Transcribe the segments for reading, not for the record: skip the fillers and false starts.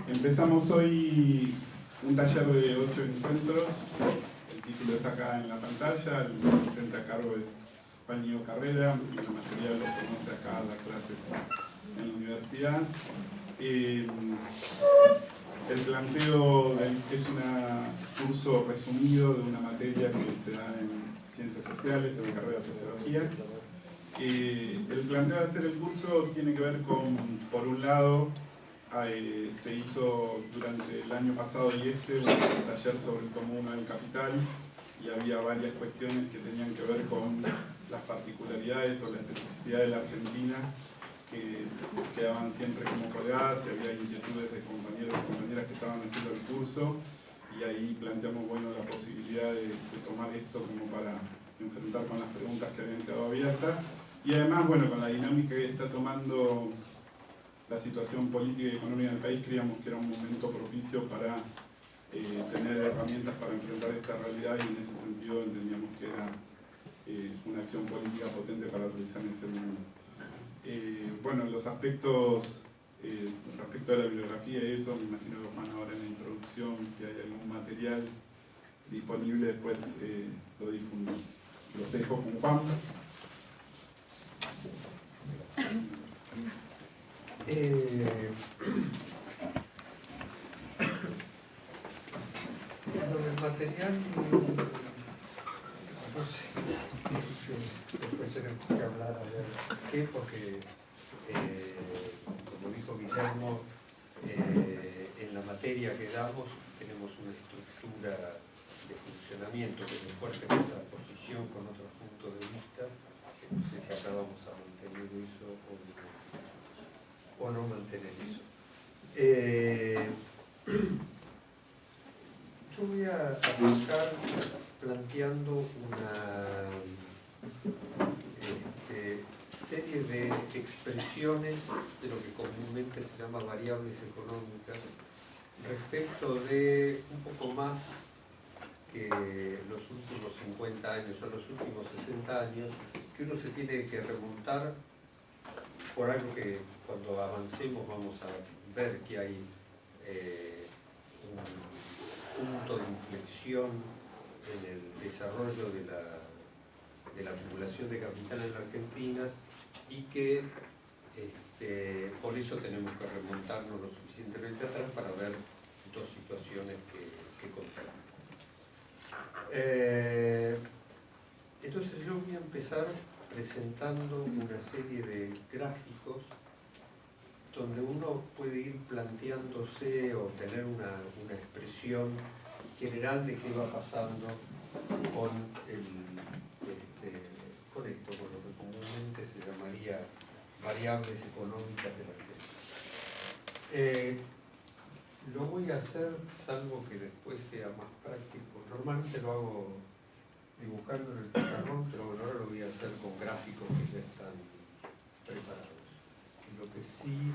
Empezamos hoy un taller de 8 encuentros. El título está acá en la pantalla. El docente a cargo es Juan Diego Carrera. La mayoría lo conoce acá en las clases en la universidad. El planteo es un curso resumido de una materia que se da en Ciencias Sociales, en la carrera de Sociología. El planteo de hacer el curso tiene que ver con, por un lado, se hizo durante el año pasado y un taller sobre el común del capital, y había varias cuestiones que tenían que ver con las particularidades o la especificidad de la Argentina que quedaban siempre como colgadas, y había inquietudes de compañeros y compañeras que estaban haciendo el curso, y ahí planteamos la posibilidad de tomar esto como para enfrentar con las preguntas que habían quedado abiertas, y además con la dinámica que está tomando la situación política y económica del país, creíamos que era un momento propicio para tener herramientas para enfrentar esta realidad, y en ese sentido entendíamos que era una acción política potente para utilizar en ese momento. Los aspectos respecto a la bibliografía y eso, me imagino que van ahora en la introducción, si hay algún material disponible después lo difundimos. Los dejo con Juan. Lo del material, no sé, después tenemos que hablar a ver qué, porque como dijo Guillermo, en la materia que damos tenemos una estructura de funcionamiento que es fuerte contraposición con otros puntos de vista, que no sé si acá vamos a mantener eso o no mantener eso. Yo voy a arrancar planteando una serie de expresiones de lo que comúnmente se llama variables económicas respecto de un poco más que los últimos 50 años o los últimos 60 años, que uno se tiene que remontar por algo que cuando avancemos vamos a ver que hay un punto de inflexión en el desarrollo de la acumulación de capital en la Argentina, y que por eso tenemos que remontarnos lo suficientemente atrás para ver dos situaciones que contar. Entonces yo voy a empezar presentando una serie de gráficos donde uno puede ir planteándose o tener una expresión general de qué va pasando con con lo que comúnmente se llamaría variables económicas de la Argentina. Lo voy a hacer, salvo que después sea más práctico. Normalmente lo hago dibujando en el pizarrón, pero ahora lo voy a hacer con gráficos que ya están preparados. Y lo que sí,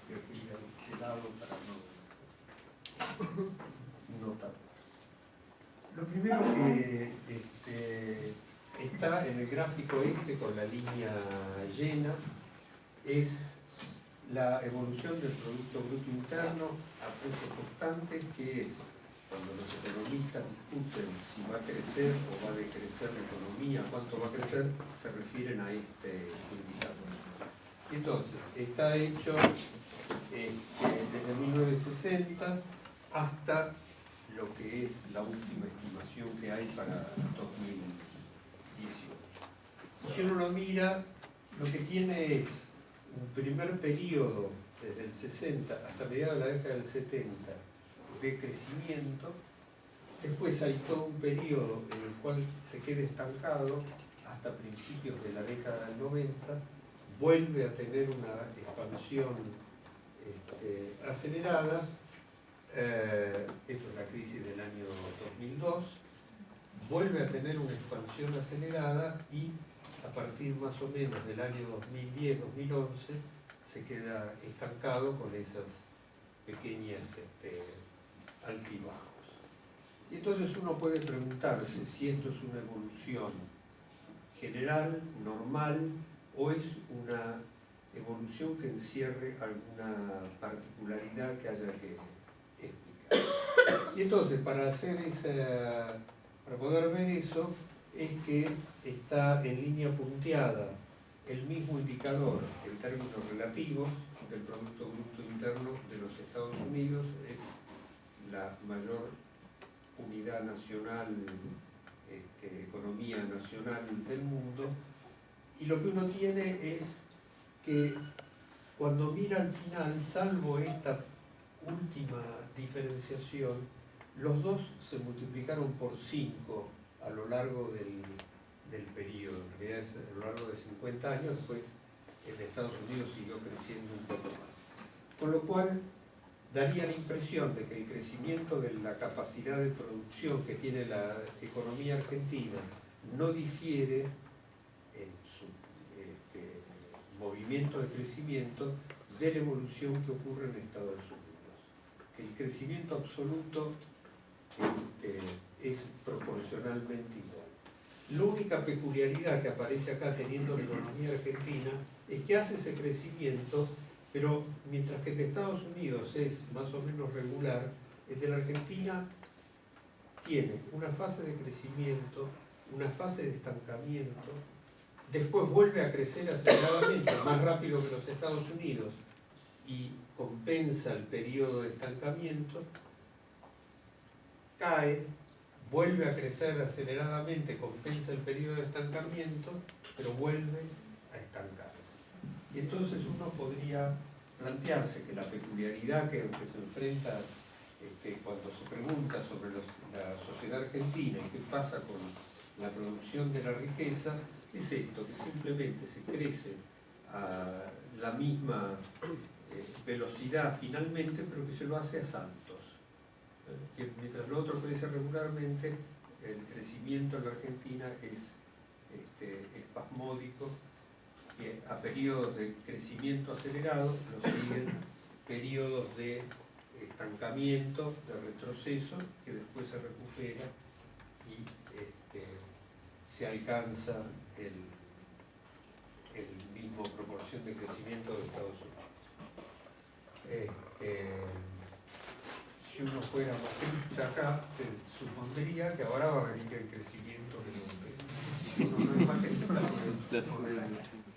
voy a ir al lado para no tardar. Lo primero que está en el gráfico con la línea llena es la evolución del Producto Bruto Interno a punto constante, que es cuando los economistas discuten si va a crecer o va a decrecer la economía, cuánto va a crecer, se refieren a este indicador. Entonces, está hecho desde 1960 hasta lo que es la última estimación que hay para 2018. Si uno lo mira, lo que tiene es un primer periodo desde el 60 hasta mediados de la década del 70 de crecimiento. Después hay todo un periodo en el cual se queda estancado hasta principios de la década del 90, vuelve a tener una expansión acelerada. Esto es la crisis del año 2002, vuelve a tener una expansión acelerada, y a partir más o menos del año 2010-2011 se queda estancado con esas pequeñas altibajos. Y entonces uno puede preguntarse si esto es una evolución general, normal, o es una evolución que encierre alguna particularidad que haya que explicar. Y entonces, para poder ver eso, es que está en línea punteada el mismo indicador en términos relativos del Producto Bruto Interno de los Estados Unidos, es la mayor unidad nacional, economía nacional del mundo, y lo que uno tiene es que cuando mira al final, salvo esta última diferenciación, los dos se multiplicaron por 5 a lo largo del periodo. En realidad es a lo largo de 50 años, después en Estados Unidos siguió creciendo un poco más. Con lo cual, daría la impresión de que el crecimiento de la capacidad de producción que tiene la economía argentina no difiere en su movimiento de crecimiento de la evolución que ocurre en Estados Unidos. Que el crecimiento absoluto es proporcionalmente igual. La única peculiaridad que aparece acá teniendo la economía argentina es que hace ese crecimiento, pero mientras que el de Estados Unidos es más o menos regular, el de la Argentina tiene una fase de crecimiento, una fase de estancamiento, después vuelve a crecer aceleradamente, más rápido que los Estados Unidos, y compensa el periodo de estancamiento, cae, vuelve a crecer aceleradamente, compensa el periodo de estancamiento, pero vuelve a estancarse. Y entonces uno podría plantearse que la peculiaridad que se enfrenta cuando se pregunta sobre la sociedad argentina y qué pasa con la producción de la riqueza, es esto, que simplemente se crece a la misma velocidad finalmente, pero que se lo hace a saltos. Que mientras lo otro crece regularmente, el crecimiento en la Argentina es espasmódico, que a periodos de crecimiento acelerado lo siguen periodos de estancamiento, de retroceso, que después se recupera y se alcanza el mismo proporción de crecimiento de Estados Unidos. Si uno fuera matrista acá, supondría que ahora va a venir el crecimiento que no pensa. Si uno no es matrista, puede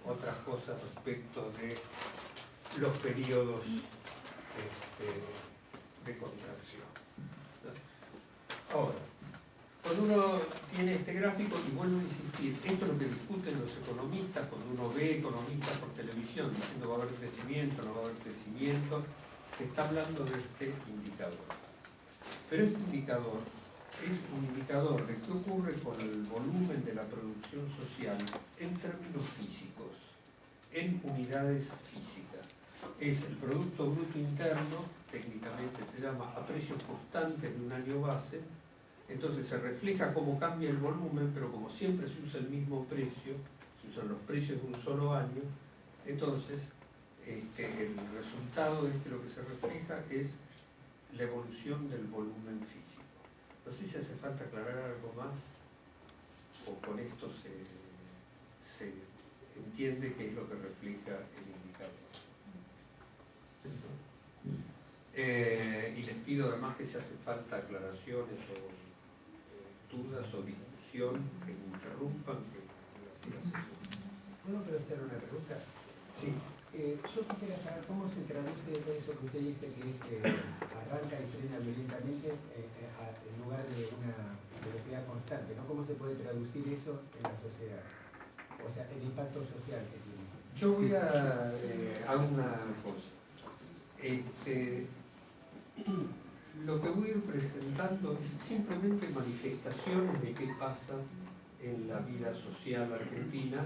otras cosas respecto de los periodos de contracción. Ahora, cuando uno tiene este gráfico, y vuelvo a insistir, esto es lo que discuten los economistas, cuando uno ve economistas por televisión diciendo va a haber crecimiento, no va a haber crecimiento, se está hablando de este indicador. Pero este indicador es un indicador de qué ocurre con el volumen de la producción social en términos físicos, en unidades físicas. Es el Producto Bruto Interno, técnicamente se llama a precios constantes de un año base, entonces se refleja cómo cambia el volumen, pero como siempre se usa el mismo precio, se usan los precios de un solo año, entonces el resultado es que lo que se refleja es la evolución del volumen físico. No sé si hace falta aclarar algo más, o con esto se entiende qué es lo que refleja el indicador. Y les pido además que si hace falta aclaraciones o dudas o discusión, que me interrumpan, que así hacemos. ¿Puedo hacer una pregunta? Sí. Yo quisiera saber cómo se traduce todo eso que usted dice que es arranca y frena violentamente en lugar de una velocidad constante, ¿no? ¿Cómo se puede traducir eso en la sociedad? O sea, el impacto social que tiene. Yo voy a hacer una cosa. Lo que voy a ir presentando es simplemente manifestaciones de qué pasa en la vida social argentina.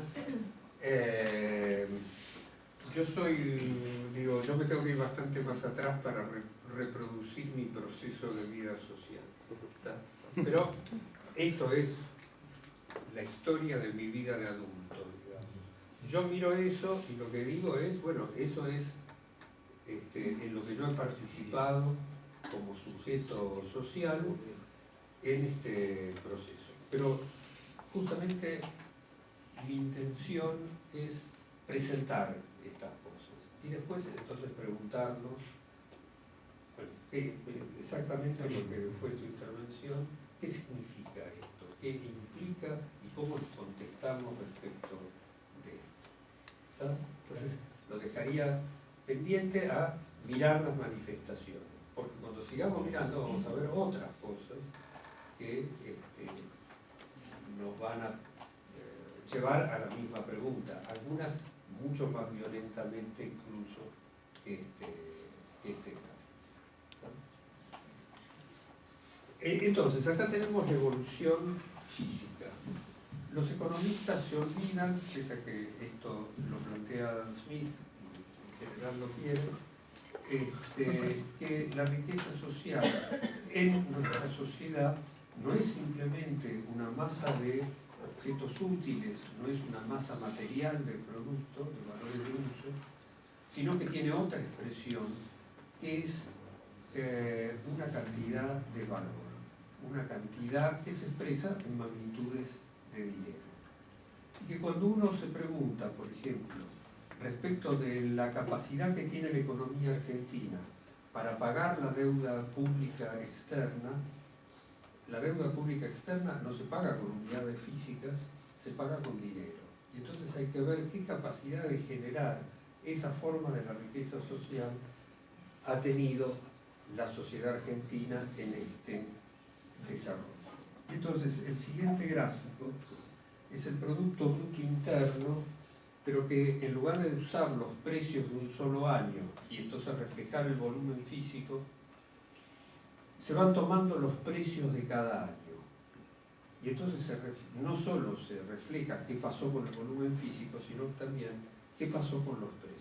Yo me tengo que ir bastante más atrás para reproducir mi proceso de vida social. ¿Está? Pero esto es la historia de mi vida de adulto, digamos. Yo miro eso y lo que digo es, bueno, eso es en lo que yo he participado como sujeto social en este proceso. Pero justamente mi intención es presentar estas cosas. Y después entonces preguntarnos, bueno, exactamente lo que fue tu intervención, ¿qué significa esto? ¿Qué implica y cómo contestamos respecto de esto? ¿Está? Entonces lo dejaría pendiente a mirar las manifestaciones, porque cuando sigamos mirando vamos a ver otras cosas que nos van a llevar a la misma pregunta, algunas mucho más violentamente incluso que este gráfico. Entonces, acá tenemos la evolución física. Los economistas se olvidan, pese a que esto lo plantea Adam Smith, y en general lo quieren, que la riqueza social en nuestra sociedad no es simplemente una masa de objetos útiles, no es una masa material de producto, de valores de uso, sino que tiene otra expresión, que es una cantidad de valor, una cantidad que se expresa en magnitudes de dinero. Y que cuando uno se pregunta, por ejemplo, respecto de la capacidad que tiene la economía argentina para pagar la deuda pública externa, la deuda pública externa no se paga con unidades físicas, se paga con dinero. Y entonces hay que ver qué capacidad de generar esa forma de la riqueza social ha tenido la sociedad argentina en este desarrollo. Entonces, el siguiente gráfico es el Producto Bruto Interno, pero que en lugar de usar los precios de un solo año y entonces reflejar el volumen físico, se van tomando los precios de cada año. Y entonces no solo se refleja qué pasó con el volumen físico, sino también qué pasó con los precios.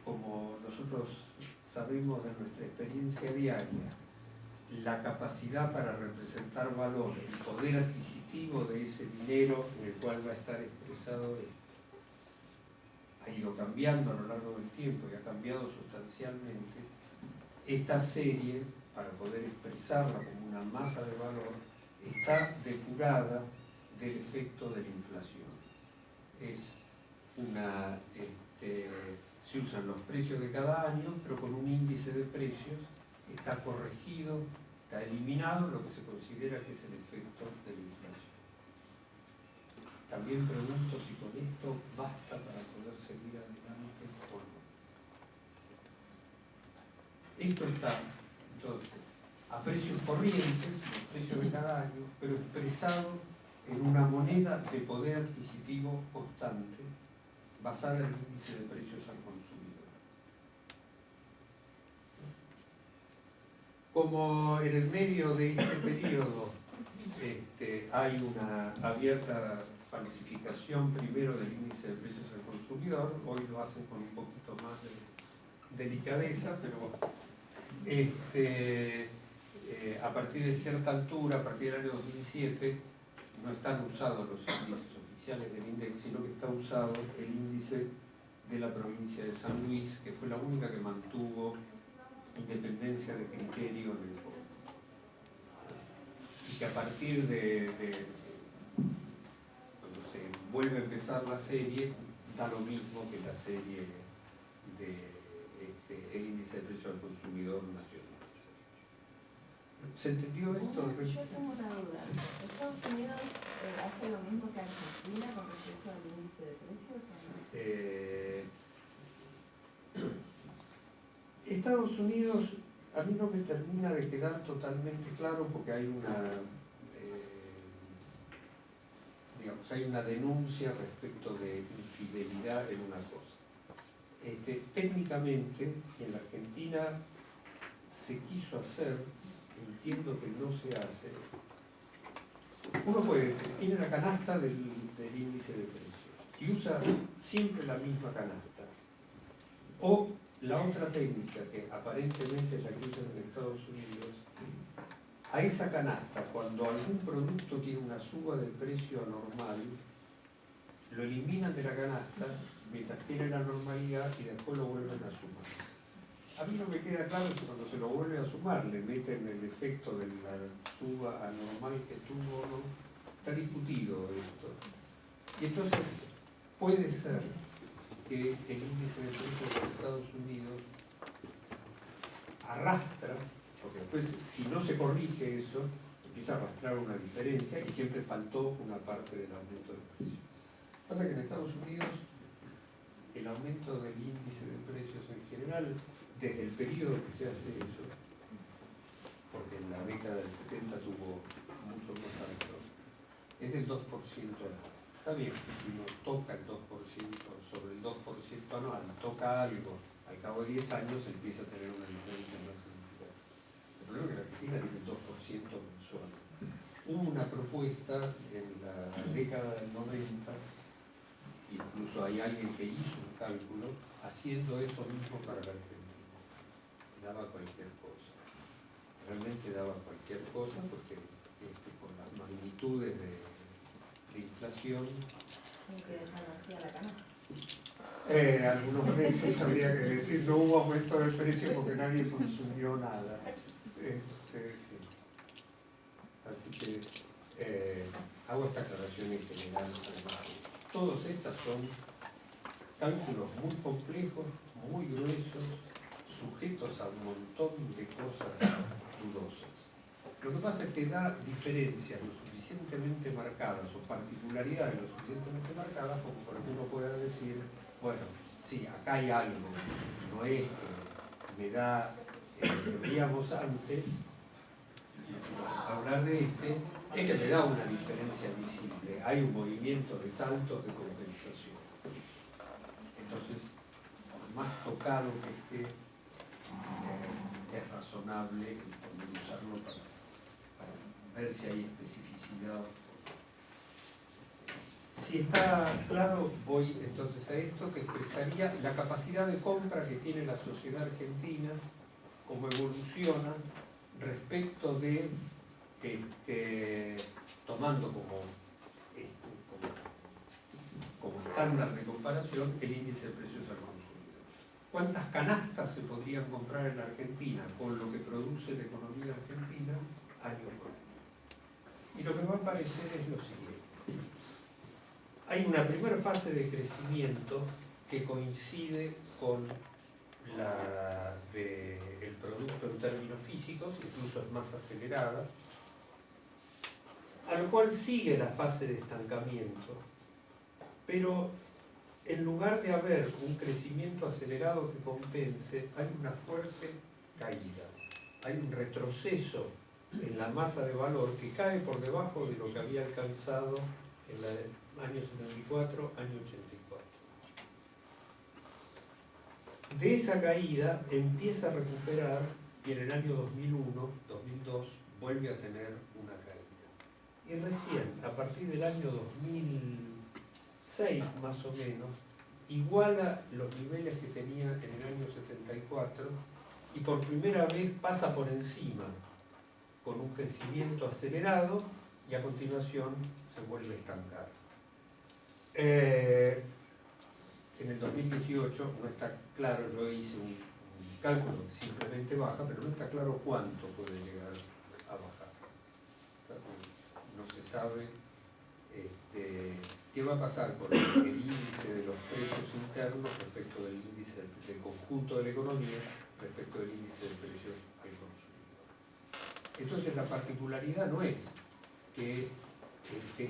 Como nosotros sabemos de nuestra experiencia diaria, la capacidad para representar valor, el poder adquisitivo de ese dinero en el cual va a estar expresado esto, ha ido cambiando a lo largo del tiempo y ha cambiado sustancialmente. Esta serie, para poder expresarla como una masa de valor, está depurada del efecto de la inflación. Es una, se usan los precios de cada año, pero con un índice de precios está corregido, está eliminado lo que se considera que es el efecto de la inflación. También pregunto si con esto basta para poder seguir adelante o no. Esto está, entonces, a precios corrientes, los precios de cada año, pero expresado en una moneda de poder adquisitivo constante, basada en el índice de precios al consumidor. Como en el medio de este periodo hay una abierta falsificación primero del índice de precios al consumidor, hoy lo hacen con un poquito más de delicadeza, pero a partir de cierta altura, a partir del año 2007, no están usados los índices oficiales del INDEC, sino que está usado el índice de la provincia de San Luis, que fue la única que mantuvo independencia de criterio en el voto. Y que a partir de cuando se vuelve a empezar la serie, da lo mismo que la serie de el índice de precio al consumidor nacional. ¿Se entendió esto? Yo tengo una duda. ¿Estados Unidos hace lo mismo que Argentina con respecto al índice de precios? Estados Unidos, a mí no me termina de quedar totalmente claro porque hay hay una denuncia respecto de infidelidad en una cosa. Técnicamente, en la Argentina se quiso hacer, entiendo que no se hace, uno tiene la canasta del índice de precios y usa siempre la misma canasta. O la otra técnica, que aparentemente es la que usan en Estados Unidos, a esa canasta, cuando algún producto tiene una suba de precio anormal, lo eliminan de la canasta mientras tiene la normalidad y después lo vuelven a sumar. A mí no me queda claro si cuando se lo vuelven a sumar le meten el efecto de la suba anormal que tuvo o no. Está discutido esto. Y entonces puede ser que el índice de precios de Estados Unidos arrastra, porque después si no se corrige eso, empieza a arrastrar una diferencia y siempre faltó una parte del aumento del precio. Pasa que en Estados Unidos el aumento del índice de precios en general, desde el periodo que se hace eso, porque en la década del 70 tuvo mucho más alto, es del 2% anual. Está bien, si uno toca el 2%, sobre el 2% anual, toca algo, al cabo de 10 años empieza a tener una diferencia más significativa. El problema es que la Argentina tiene el 2% mensual. Hubo una propuesta en la década del 90, incluso hay alguien que hizo un cálculo haciendo eso mismo para la Argentina. Daba cualquier cosa. Realmente daba cualquier cosa porque por las magnitudes de inflación. Algunos meses habría que decir no hubo aumento del precio porque nadie consumió nada. Sí. Así que hago esta aclaración en general. Todas estas son cálculos muy complejos, muy gruesos, sujetos a un montón de cosas dudosas. Lo que pasa es que da diferencias lo suficientemente marcadas o particularidades lo suficientemente marcadas como por ejemplo uno pueda decir, bueno, sí, acá hay algo, no es que me da, lo veíamos antes, hablar de es que me da una diferencia visible, hay un movimiento de saltos de compensación. Entonces, por más tocado que esté, es razonable poder usarlo para ver si hay especificidad. Si está claro, voy entonces a esto que expresaría la capacidad de compra que tiene la sociedad argentina, cómo evoluciona respecto de, tomando como estándar de comparación el índice de precios al consumidor. ¿Cuántas canastas se podrían comprar en la Argentina con lo que produce la economía argentina año por año? Y lo que va a aparecer es lo siguiente. Hay una primera fase de crecimiento que coincide con la del producto en términos físicos, incluso es más acelerada, a lo cual sigue la fase de estancamiento, pero en lugar de haber un crecimiento acelerado que compense, hay una fuerte caída, hay un retroceso en la masa de valor que cae por debajo de lo que había alcanzado en el año 74, año 84. De esa caída empieza a recuperar y en el año 2001, 2002 vuelve a tener una caída. Y recién, a partir del año 2006 más o menos, iguala los niveles que tenía en el año 74 y por primera vez pasa por encima con un crecimiento acelerado y a continuación se vuelve a estancar. En el 2018 no está claro, yo hice un cálculo simplemente baja, pero no está claro cuánto puede llegar a bajar. No se sabe qué va a pasar con el índice de los precios internos respecto del índice del conjunto de la economía, respecto del índice de precios al consumidor. Entonces la particularidad no es que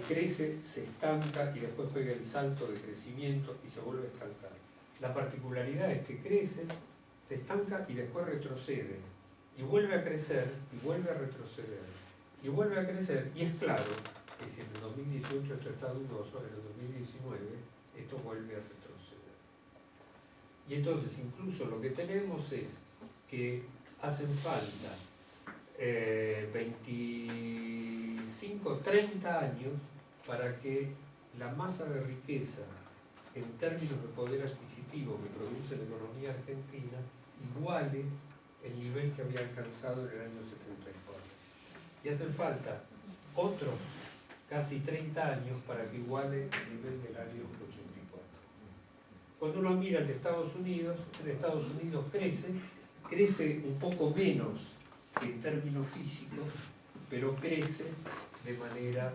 crece, se estanca y después pega el salto de crecimiento y se vuelve a estancar. La particularidad es que crece, se estanca y después retrocede. Y vuelve a crecer y vuelve a retroceder. Y vuelve a crecer y es claro que si en el 2018 esto está dudoso, en el 2019 esto vuelve a retroceder. Y entonces incluso lo que tenemos es que hacen falta 25, 30 años para que la masa de riqueza en términos de poder adquisitivo que produce la economía argentina iguale el nivel que había alcanzado en el año 74. Y hacen falta otros casi 30 años para que iguale el nivel del año 84. Cuando uno mira el de Estados Unidos, en Estados Unidos crece un poco menos en términos físicos, pero crece de manera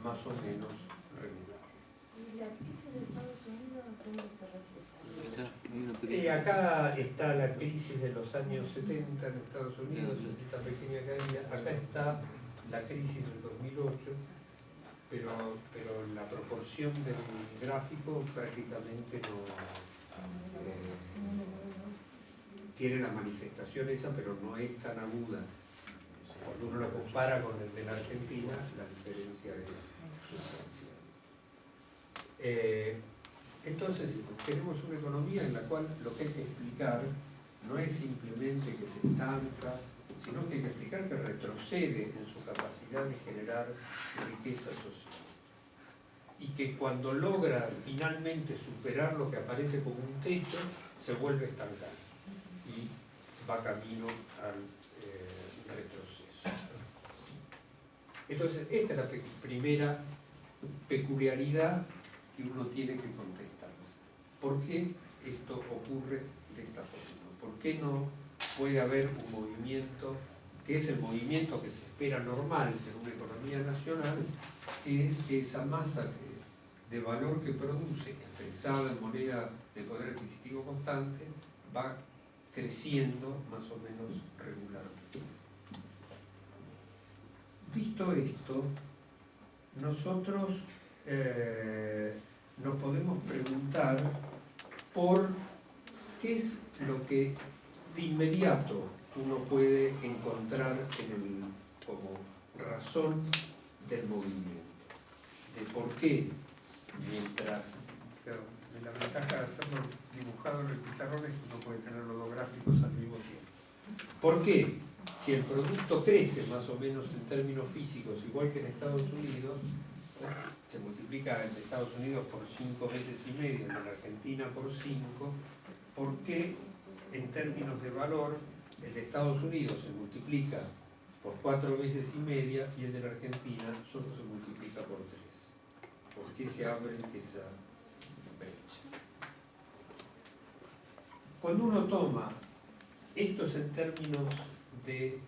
más o menos regular. ¿Y la crisis de Estados Unidos acá está la crisis de los años 70 en Estados Unidos, es esta pequeña caída. Acá está la crisis del 2008, pero la proporción del gráfico prácticamente no tiene la manifestación esa, pero no es tan aguda. Cuando uno lo compara con el de la Argentina, la diferencia es sustancial. Entonces, tenemos una economía en la cual lo que hay que explicar no es simplemente que se estanca, sino que hay que explicar que retrocede en su capacidad de generar riqueza social. Y que cuando logra finalmente superar lo que aparece como un techo, se vuelve estancado y va camino al retroceso. Entonces, esta es la primera peculiaridad que uno tiene que contestarse. ¿Por qué esto ocurre de esta forma? ¿Por qué no puede haber un movimiento que es el movimiento que se espera normal en una economía nacional, que es que esa masa de valor que produce, expresada en moneda de poder adquisitivo constante, va creciendo más o menos regularmente? Visto esto, nosotros nos podemos preguntar por qué es lo que de inmediato uno puede encontrar como razón del movimiento, de por qué, mientras la ventaja de hacerlo dibujado en el pizarrón es que uno puede tener los dos gráficos al mismo tiempo. ¿Por qué? Si el producto crece más o menos en términos físicos, igual que en Estados Unidos, se multiplica en Estados Unidos por 5 veces y medio, en la Argentina por 5, ¿por qué en términos de valor el de Estados Unidos se multiplica por 4 veces y media y el de la Argentina solo se multiplica por 3? ¿Por qué se abre esa brecha? Cuando uno toma estos en términos de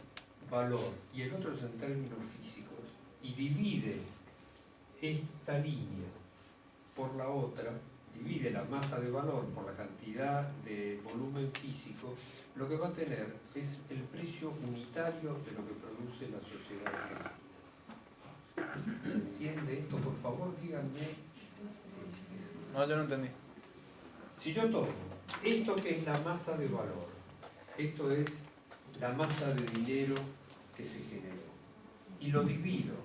valor y el otro es en términos físicos y divide esta línea por la otra, divide la masa de valor por la cantidad de volumen físico, lo que va a tener es el precio unitario de lo que produce la sociedad argentina. ¿Se entiende esto? Por favor, díganme. No, yo no entendí. Si yo tomo esto que es la masa de valor, esto es la masa de dinero que se generó, y lo divido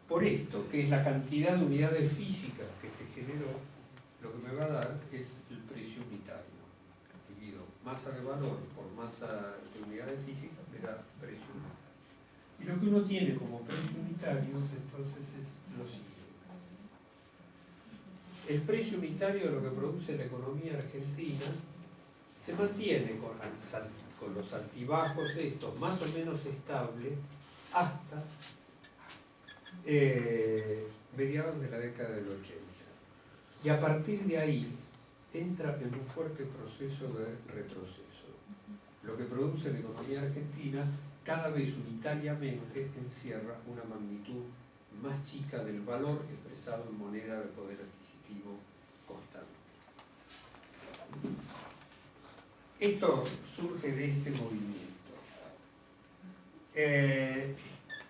por esto, que es la cantidad de unidades físicas que se generó, lo que me va a dar es el precio unitario. Divido masa de valor por masa de unidades físicas, me da precio unitario. Y lo que uno tiene como precio unitario, entonces, es lo siguiente. El precio unitario de lo que produce la economía argentina se mantiene con los altibajos estos más o menos estable hasta mediados de la década del 80. Y a partir de ahí entra en un fuerte proceso de retroceso. Lo que produce la economía argentina cada vez unitariamente encierra una magnitud más chica del valor expresado en moneda de poder adquisitivo constante. Esto surge de este movimiento.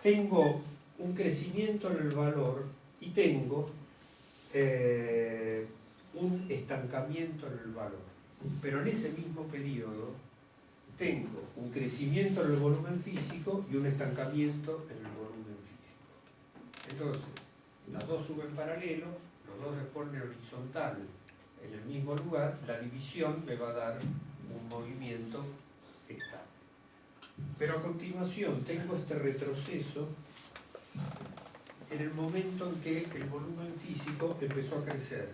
Tengo un crecimiento en el valor y tengo un estancamiento en el valor. Pero en ese mismo periodo tengo un crecimiento en el volumen físico y un estancamiento en el volumen físico. Entonces, las dos suben paralelo, los dos se ponen horizontal en el mismo lugar, la división me va a dar un movimiento estable. Pero a continuación tengo este retroceso en el momento en que el volumen físico empezó a crecer,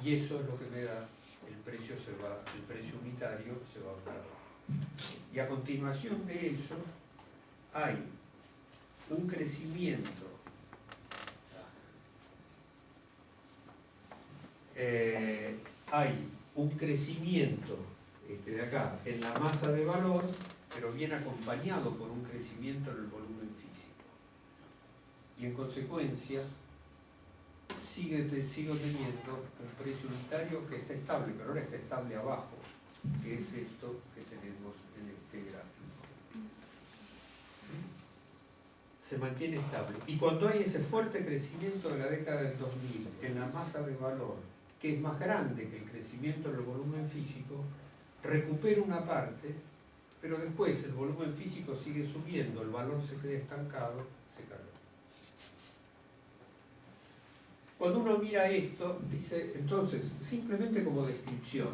y eso es lo que me da el precio unitario se va para abajo. Y a continuación de eso hay un crecimiento de acá en la masa de valor, pero viene acompañado por un crecimiento en el volumen físico. Y en consecuencia, sigo teniendo un precio unitario que está estable, pero ahora está estable abajo, que es esto que tenemos en este gráfico. Se mantiene estable. Y cuando hay ese fuerte crecimiento de la década del 2000 en la masa de valor, que es más grande que el crecimiento del volumen físico, recupera una parte, pero después el volumen físico sigue subiendo, el valor se queda estancado, se cae. Cuando uno mira esto, dice, entonces, simplemente como descripción,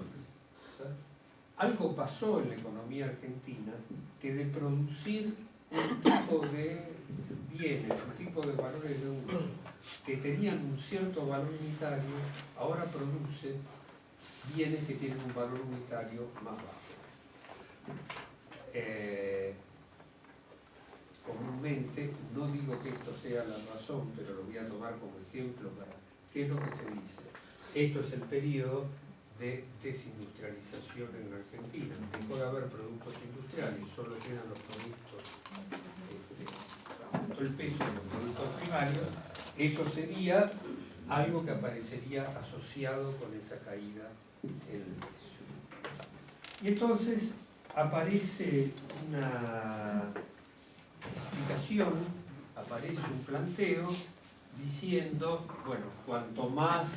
¿sí? Algo pasó en la economía argentina que de producir un tipo de bienes, un tipo de valores de uso, que tenían un cierto valor unitario, ahora produce bienes que tienen un valor unitario más bajo. Comúnmente, no digo que esto sea la razón, pero lo voy a tomar como ejemplo para qué es lo que se dice. Esto es el periodo de desindustrialización en la Argentina. Dejó de haber productos industriales, solo quedan los productos, el peso de los productos primarios. Eso sería algo que aparecería asociado con esa caída en el precio. Y entonces aparece una explicación, aparece un planteo diciendo, bueno, cuanto más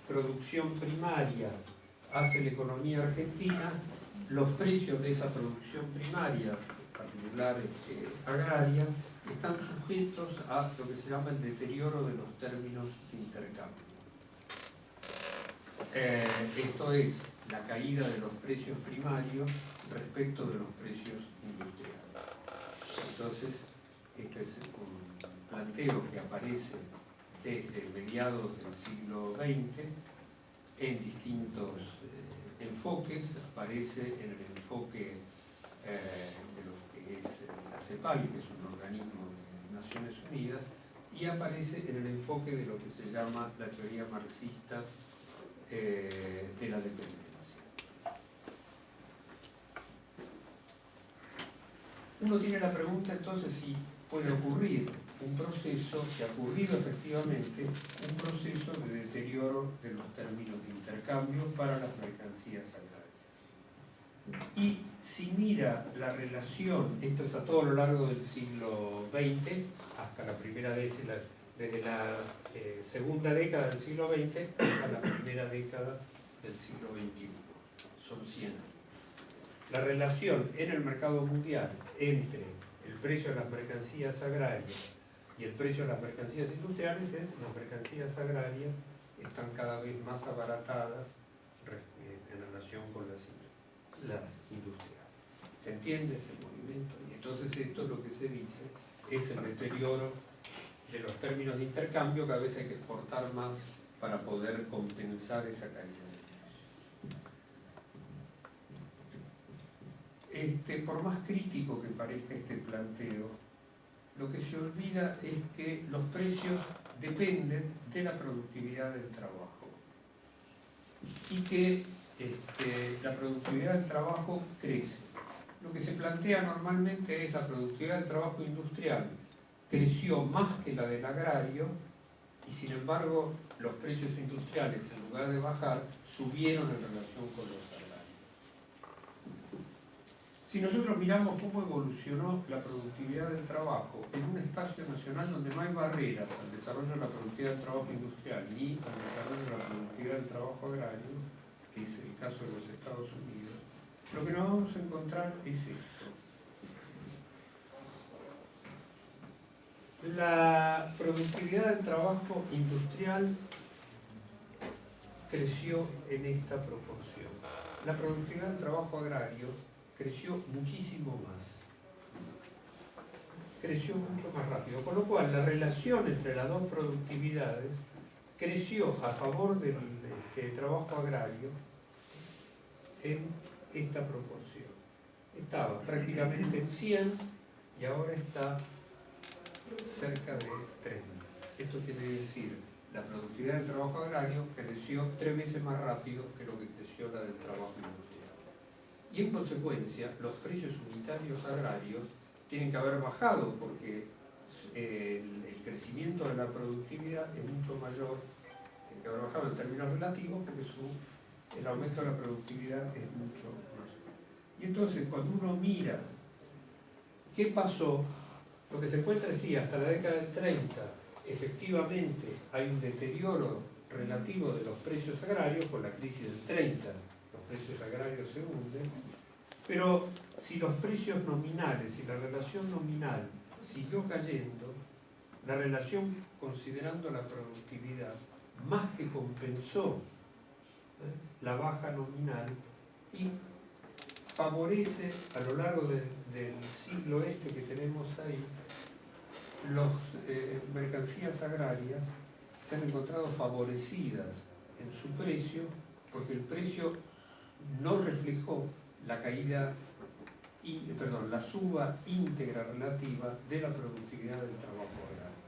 producción primaria hace la economía argentina, los precios de esa producción primaria, en particular agraria, están sujetos a lo que se llama el deterioro de los términos de intercambio. Esto es la caída de los precios primarios respecto de los precios industriales. Entonces, este es un planteo que aparece desde mediados del siglo XX en distintos enfoques. Aparece en el enfoque de lo que es la CEPAL, que es un organismo de Naciones Unidas, y aparece en el enfoque de lo que se llama la teoría marxista de la dependencia. Uno tiene la pregunta entonces si puede ocurrir un proceso, que ha ocurrido efectivamente, un proceso de deterioro de los términos de intercambio para las mercancías agrarias. Y si mira la relación, esto es a todo lo largo del siglo XX, hasta la primera década, desde la segunda década del siglo XX hasta la primera década del siglo XXI, son 100 años. La relación en el mercado mundial entre el precio de las mercancías agrarias y el precio de las mercancías industriales es las mercancías agrarias están cada vez más abaratadas en relación con las industriales. ¿Se entiende ese movimiento? Y entonces esto es lo que se dice, es el deterioro de los términos de intercambio, que a veces hay que exportar más para poder compensar esa caída de precios. Por más crítico que parezca este planteo, lo que se olvida es que los precios dependen de la productividad del trabajo y que la productividad del trabajo crece. Lo que se plantea normalmente es la productividad del trabajo industrial creció más que la del agrario y sin embargo los precios industriales, en lugar de bajar, subieron en relación con los agrarios. Si nosotros miramos cómo evolucionó la productividad del trabajo en un espacio nacional donde no hay barreras al desarrollo de la productividad del trabajo industrial ni al desarrollo de la productividad del trabajo agrario, que es el caso de los Estados Unidos, lo que nos vamos a encontrar es esto. La productividad del trabajo industrial creció en esta proporción. La productividad del trabajo agrario creció muchísimo más. Creció mucho más rápido. Con lo cual, la relación entre las dos productividades creció a favor del trabajo agrario en esta proporción. Estaba prácticamente en 100 y ahora está cerca de 3.000. Esto quiere decir, la productividad del trabajo agrario creció 3 veces más rápido que lo que creció la del trabajo industrial. Y en consecuencia, los precios unitarios agrarios tienen que haber bajado porque el crecimiento de la productividad es mucho mayor que haber bajado en términos relativos porque el aumento de la productividad es mucho mayor. Y entonces cuando uno mira qué pasó, lo que se encuentra es que hasta la década del 30 efectivamente hay un deterioro relativo de los precios agrarios. Con la crisis del 30 los precios agrarios se hunden, pero si los precios nominales y la relación nominal siguió cayendo, la relación considerando la productividad más que compensó la baja nominal y favorece a lo largo del siglo este que tenemos ahí, las mercancías agrarias se han encontrado favorecidas en su precio porque el precio no reflejó la caída, la suba íntegra relativa de la productividad del trabajo agrario.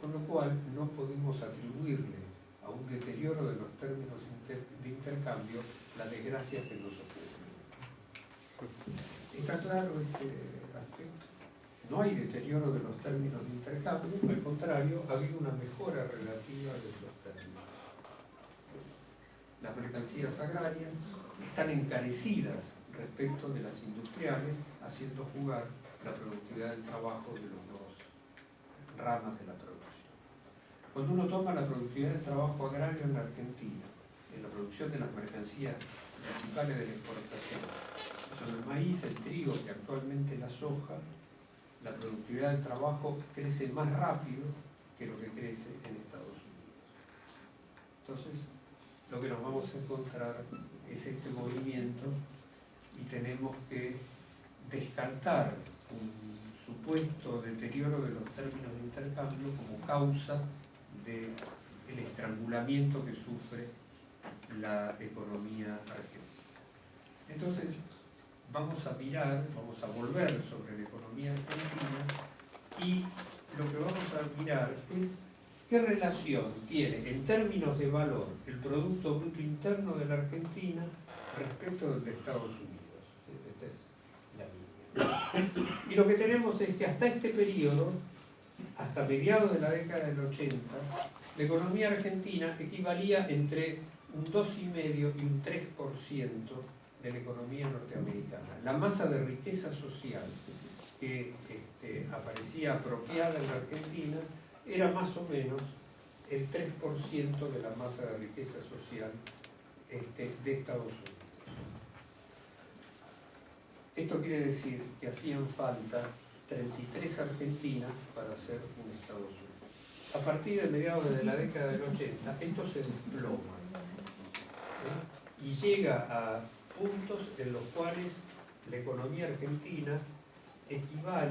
Con lo cual no podemos atribuirle a un deterioro de los términos de intercambio la desgracia que nos ocurre. ¿Está claro este aspecto? No hay deterioro de los términos de intercambio, al contrario, ha habido una mejora relativa de esos términos. Las mercancías agrarias están encarecidas respecto de las industriales, haciendo jugar la productividad del trabajo de los dos ramas de la producción. Cuando uno toma la productividad del trabajo agrario en la Argentina, en la producción de las mercancías principales de la exportación, son el maíz, el trigo, que actualmente la soja, la productividad del trabajo crece más rápido que lo que crece en Estados Unidos. Entonces, lo que nos vamos a encontrar es este movimiento y tenemos que descartar un supuesto deterioro de los términos de intercambio como causa del estrangulamiento que sufre la economía argentina. Entonces, vamos a volver sobre la economía argentina y lo que vamos a mirar es qué relación tiene en términos de valor el Producto Bruto Interno de la Argentina respecto del de Estados Unidos. Esta es la línea. Y lo que tenemos es que hasta este periodo, hasta mediados de la década del 80, la economía argentina equivalía entre un 2,5 y un 3% de la economía norteamericana. La masa de riqueza social que aparecía apropiada en la Argentina era más o menos el 3% de la masa de riqueza social de Estados Unidos. Esto quiere decir que hacían falta 33 Argentinas para ser un Estados Unidos. A partir de mediados de la década del 80, esto se desploma y llega a puntos en los cuales la economía argentina equivale